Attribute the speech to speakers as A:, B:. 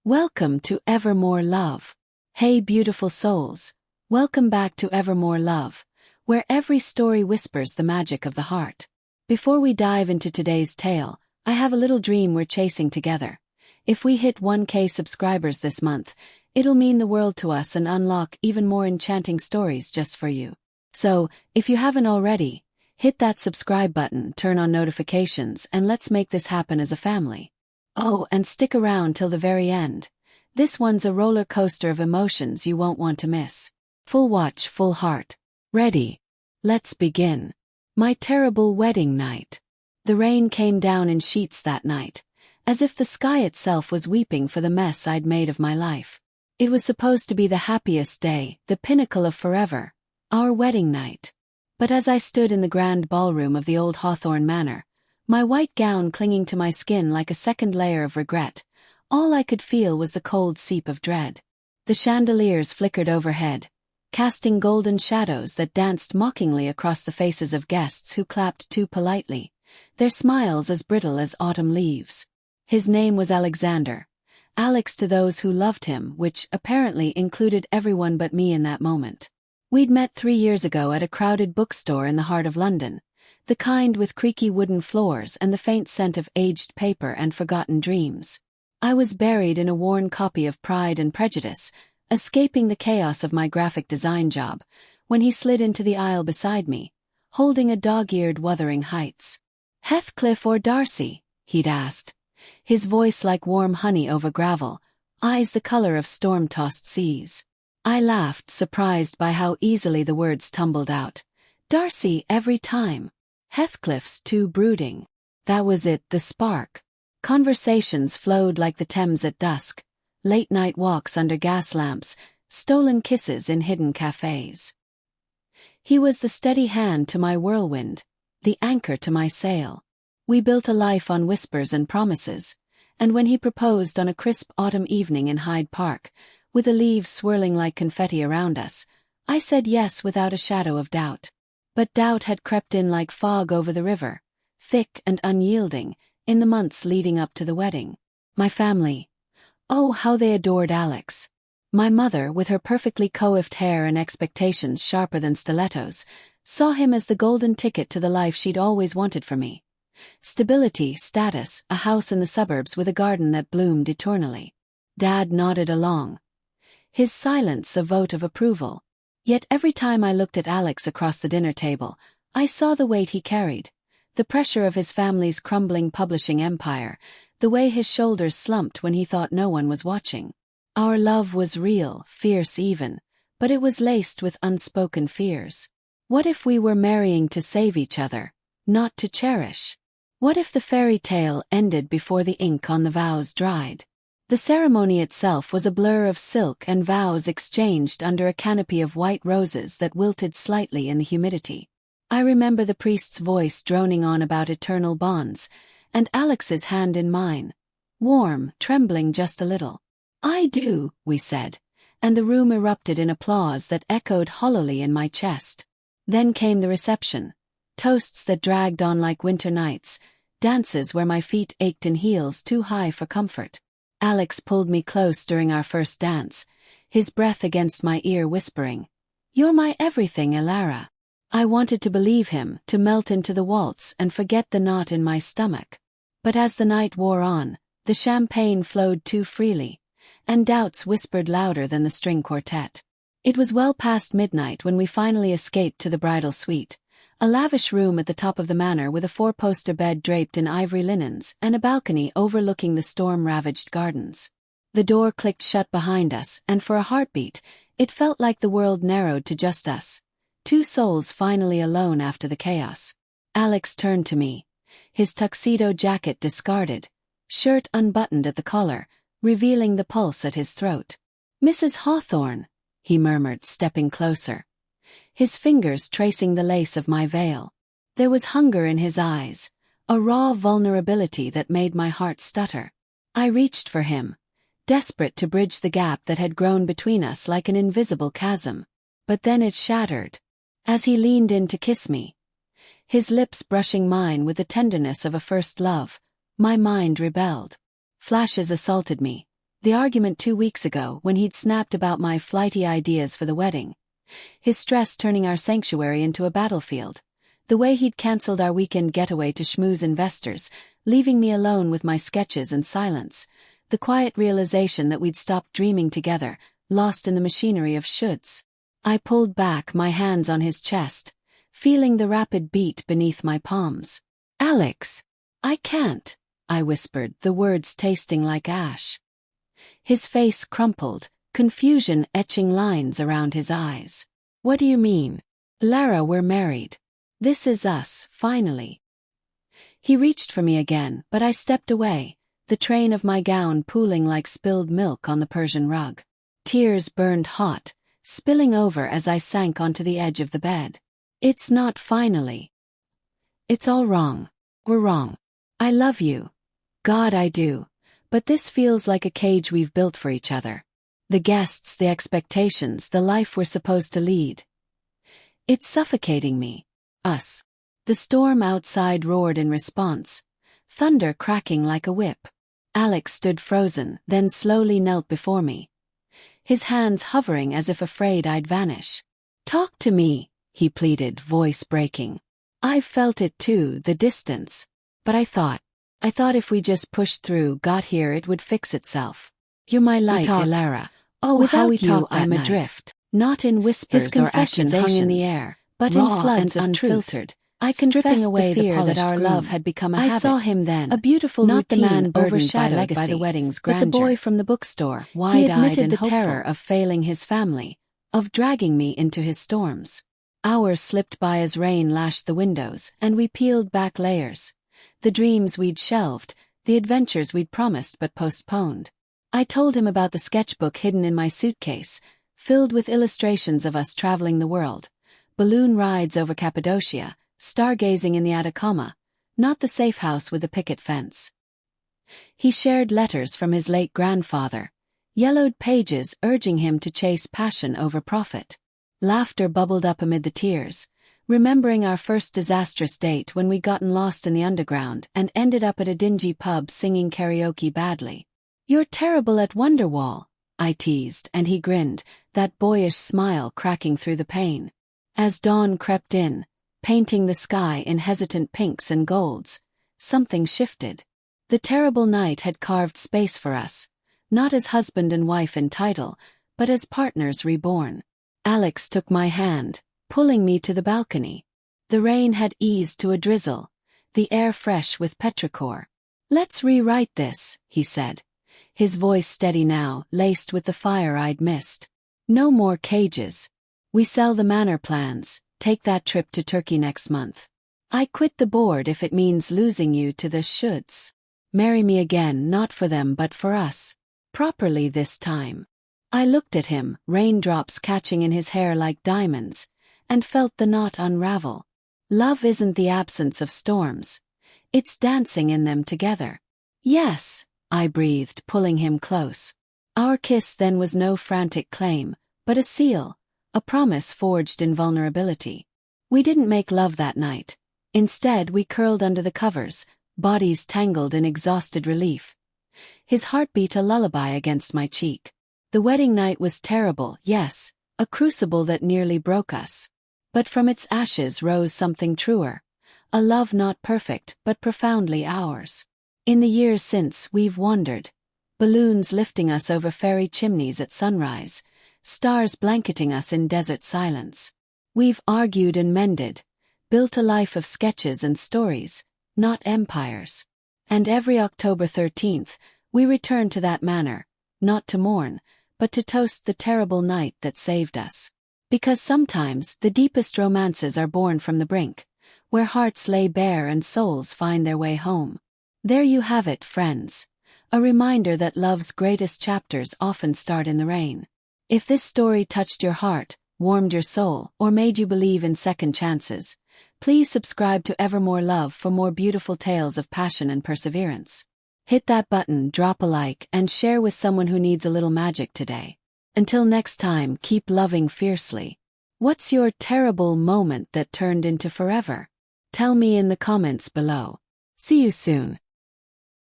A: Welcome to Evermore Love. Hey beautiful souls, welcome back to Evermore Love, where every story whispers the magic of the heart. Before we dive into today's tale, I have a little dream we're chasing together. If we hit 1K subscribers this month, it'll mean the world to us and unlock even more enchanting stories just for you. So, if you haven't already, hit that subscribe button, turn on notifications, and let's make this happen as a family. Oh, and stick around till the very end. This one's a roller coaster of emotions you won't want to miss. Full watch, full heart. Ready? Let's begin. My terrible wedding night. The rain came down in sheets that night, as if the sky itself was weeping for the mess I'd made of my life. It was supposed to be the happiest day, the pinnacle of forever, our wedding night. But as I stood in the grand ballroom of the old Hawthorne Manor, my white gown clinging to my skin like a second layer of regret, all I could feel was the cold seep of dread. The chandeliers flickered overhead, casting golden shadows that danced mockingly across the faces of guests who clapped too politely, their smiles as brittle as autumn leaves. His name was Alexander, Alex to those who loved him, which apparently included everyone but me in that moment. We'd met 3 years ago at a crowded bookstore in the heart of London, the kind with creaky wooden floors and the faint scent of aged paper and forgotten dreams. I was buried in a worn copy of Pride and Prejudice, escaping the chaos of my graphic design job, when he slid into the aisle beside me, holding a dog-eared Wuthering Heights. "Heathcliff or Darcy?" he'd asked, his voice like warm honey over gravel, eyes the color of storm-tossed seas. I laughed, surprised by how easily the words tumbled out. Darcy every time. Heathcliff's too brooding. That was it, the spark. Conversations flowed like the Thames at dusk, late-night walks under gas lamps, stolen kisses in hidden cafes. He was the steady hand to my whirlwind, the anchor to my sail. We built a life on whispers and promises, and when he proposed on a crisp autumn evening in Hyde Park, with the leaves swirling like confetti around us, I said yes without a shadow of doubt. But doubt had crept in like fog over the river, thick and unyielding, in the months leading up to the wedding. My family. Oh, how they adored Alex. My mother, with her perfectly coiffed hair and expectations sharper than stilettos, saw him as the golden ticket to the life she'd always wanted for me. Stability, status, a house in the suburbs with a garden that bloomed eternally. Dad nodded along, his silence a vote of approval. Yet every time I looked at Alex across the dinner table, I saw the weight he carried, the pressure of his family's crumbling publishing empire, the way his shoulders slumped when he thought no one was watching. Our love was real, fierce even, but it was laced with unspoken fears. What if we were marrying to save each other, not to cherish? What if the fairy tale ended before the ink on the vows dried? The ceremony itself was a blur of silk and vows exchanged under a canopy of white roses that wilted slightly in the humidity. I remember the priest's voice droning on about eternal bonds, and Alex's hand in mine, warm, trembling just a little. "I do," we said, and the room erupted in applause that echoed hollowly in my chest. Then came the reception, toasts that dragged on like winter nights, dances where my feet ached in heels too high for comfort. Alex pulled me close during our first dance, his breath against my ear whispering, "You're my everything, Elara." I wanted to believe him, to melt into the waltz and forget the knot in my stomach. But as the night wore on, the champagne flowed too freely, and doubts whispered louder than the string quartet. It was well past midnight when we finally escaped to the bridal suite, a lavish room at the top of the manor with a 4-poster bed draped in ivory linens and a balcony overlooking the storm-ravaged gardens. The door clicked shut behind us, and for a heartbeat, it felt like the world narrowed to just us, two souls finally alone after the chaos. Alex turned to me, his tuxedo jacket discarded, shirt unbuttoned at the collar, revealing the pulse at his throat. "Mrs. Hawthorne," he murmured, stepping closer, his fingers tracing the lace of my veil. There was hunger in his eyes, a raw vulnerability that made my heart stutter. I reached for him, desperate to bridge the gap that had grown between us like an invisible chasm. But then it shattered, as he leaned in to kiss me, his lips brushing mine with the tenderness of a first love. My mind rebelled. Flashes assaulted me, The argument 2 weeks ago when he'd snapped about my flighty ideas for the wedding. His stress turning our sanctuary into a battlefield. The way he'd cancelled our weekend getaway to schmooze investors, leaving me alone with my sketches and silence. The quiet realization that we'd stopped dreaming together, lost in the machinery of shoulds. I pulled back, my hands on his chest, feeling the rapid beat beneath my palms. "Alex, I can't," I whispered, the words tasting like ash. His face crumpled, confusion etching lines around his eyes. "What do you mean?" "Lara, we're married. This is us, finally." He reached for me again, but I stepped away, the train of my gown pooling like spilled milk on the Persian rug. Tears burned hot, spilling over as I sank onto the edge of the bed. "It's not finally. It's all wrong. We're wrong. I love you. God, I do. But this feels like a cage we've built for each other. The guests, the expectations, the life we're supposed to lead. It's suffocating me. Us." The storm outside roared in response, thunder cracking like a whip. Alex stood frozen, then slowly knelt before me, his hands hovering as if afraid I'd vanish. "Talk to me," he pleaded, voice breaking. "I've felt it too, the distance. But I thought if we just pushed through, got here, it would fix itself. You're my light, Lara. Oh, how we talked that night. I'm adrift, not in whispers or accusations hung in the air, but in floods of unfiltered. I confessed away the fear that our love had become a habit. I saw him then, a beautiful not routine, the man overshadowed by the wedding's grandeur, but the boy from the bookstore, wide-eyed and hopeful. He admitted the terror of failing his family, of dragging me into his storms. Hours slipped by as rain lashed the windows, and we peeled back layers. The dreams we'd shelved, the adventures we'd promised but postponed. I told him about the sketchbook hidden in my suitcase, filled with illustrations of us traveling the world. Balloon rides over Cappadocia, stargazing in the Atacama, not the safe house with the picket fence. He shared letters from his late grandfather, yellowed pages urging him to chase passion over profit. Laughter bubbled up amid the tears, remembering our first disastrous date when we'd gotten lost in the underground and ended up at a dingy pub singing karaoke badly. "You're terrible at Wonderwall," I teased, and he grinned, that boyish smile cracking through the pain. As dawn crept in, painting the sky in hesitant pinks and golds, something shifted. The terrible night had carved space for us, not as husband and wife in title, but as partners reborn. Alex took my hand, pulling me to the balcony. The rain had eased to a drizzle, the air fresh with petrichor. "Let's rewrite this," he said, his voice steady now, laced with the fire I'd missed. "No more cages. We sell the manor plans, take that trip to Turkey next month. I quit the board if it means losing you to the shoulds. Marry me again, not for them but for us. Properly this time." I looked at him, raindrops catching in his hair like diamonds, and felt the knot unravel. Love isn't the absence of storms. It's dancing in them together. "Yes," I breathed, pulling him close. Our kiss then was no frantic claim, but a seal, a promise forged in vulnerability. We didn't make love that night. Instead, we curled under the covers, bodies tangled in exhausted relief. His heartbeat a lullaby against my cheek. The wedding night was terrible, yes, a crucible that nearly broke us. But from its ashes rose something truer, a love not perfect but profoundly ours. In the years since, we've wandered, balloons lifting us over fairy chimneys at sunrise, stars blanketing us in desert silence. We've argued and mended, built a life of sketches and stories, not empires. And every October 13th, we return to that manor, not to mourn, but to toast the terrible night that saved us. Because sometimes the deepest romances are born from the brink, where hearts lay bare and souls find their way home. There you have it, friends. A reminder that love's greatest chapters often start in the rain. If this story touched your heart, warmed your soul, or made you believe in second chances, please subscribe to Evermore Love for more beautiful tales of passion and perseverance. Hit that button, drop a like, and share with someone who needs a little magic today. Until next time, keep loving fiercely. What's your terrible moment that turned into forever? Tell me in the comments below. See you soon.